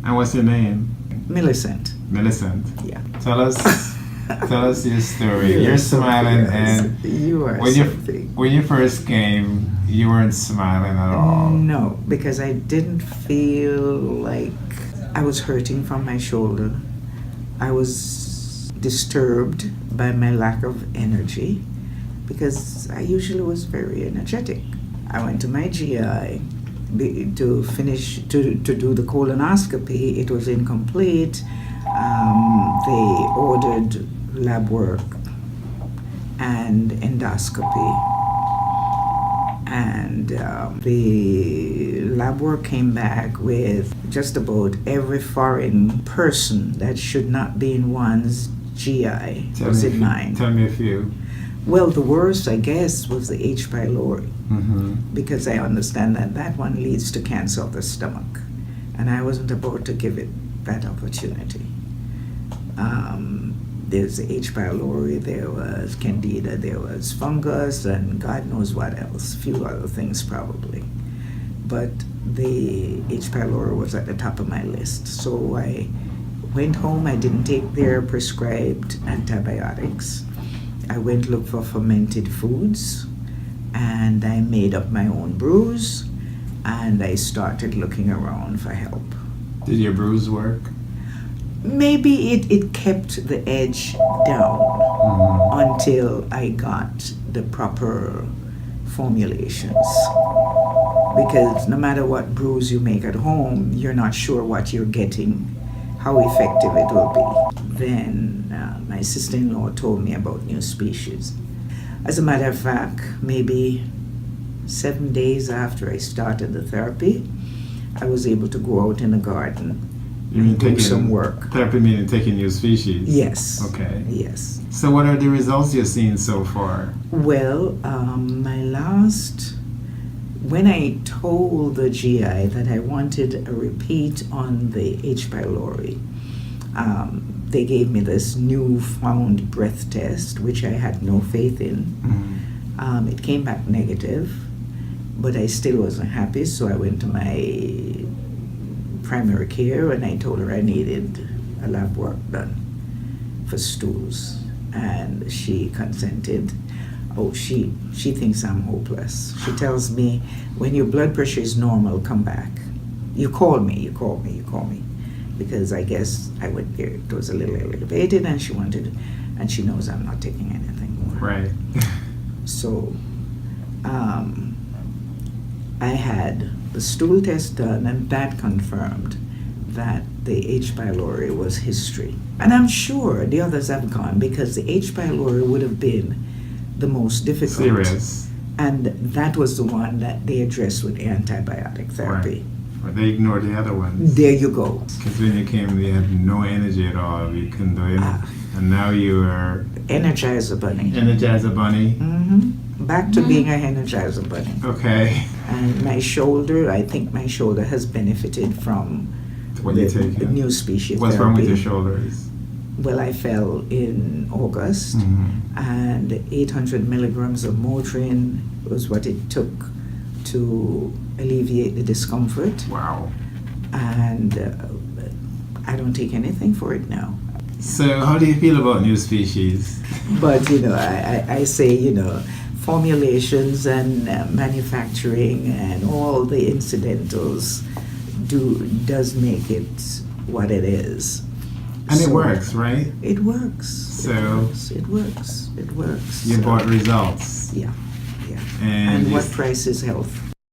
And what's your name? Millicent. Millicent. Yeah. Tell us your story. You're something smiling, else. and You are when something. when you first came, you weren't smiling at all. No, because I didn't feel like I was hurting from my shoulder. I was disturbed by my lack of energy because I usually was very energetic. I went to my GI to do the colonoscopy. It was incomplete. They ordered lab work and endoscopy. And the lab work came back with just about every foreign person that should not be in one's GI was in mine. Tell me a few. Well, the worst, I guess, was the H. pylori, because I understand that one leads to cancer of the stomach, and I wasn't about to give it that opportunity. There's the H. pylori, there was candida, there was fungus, and God knows what else, a few other things probably. But the H. pylori was at the top of my list. So I went home, I didn't take their prescribed antibiotics. I went look for fermented foods, and I made up my own brews, and I started looking around for help. Did your brews work? Maybe it kept the edge down until I got the proper formulations. Because no matter what brews you make at home, you're not sure what you're getting, how effective it will be. Then my sister-in-law told me about NuSpecies. As a matter of fact, maybe 7 days after I started the therapy, I was able to go out in the garden and do some work. Therapy meaning taking NuSpecies? Yes. Okay. Yes. So what are the results you've seen so far? Well, when I told the GI that I wanted a repeat on the H. pylori, they gave me this newfound breath test, which I had no faith in. It came back negative, but I still wasn't happy, so I went to my primary care and I told her I needed a lab work done for stools, and she consented. Oh, she thinks I'm hopeless. She tells me, when your blood pressure is normal, come back. You call me. Because I guess I went there, it was a little elevated, and she knows I'm not taking anything more. Right. So I had the stool test done, and that confirmed that the H. pylori was history. And I'm sure the others have gone, because the H. pylori would have been the most difficult. Serious. And that was the one that they addressed with antibiotic therapy. Right. But they ignored the other ones. There you go. Because when you came, you had no energy at all. You couldn't do anything. And now you are... Energizer bunny. Energizer bunny. Back to being a Energizer bunny. Okay. And my shoulder, I think my shoulder has benefited from What you take? the NuSpecies What's therapy. wrong with your shoulders? Well, I fell in August, and 800 milligrams of Motrin was what it took to alleviate the discomfort. Wow. And I don't take anything for it now. So how do you feel about NuSpecies? But, I say, formulations and manufacturing and all the incidentals does make it what it is. And it works, right? It works. So It works. You bought results. Yeah. And what price is health?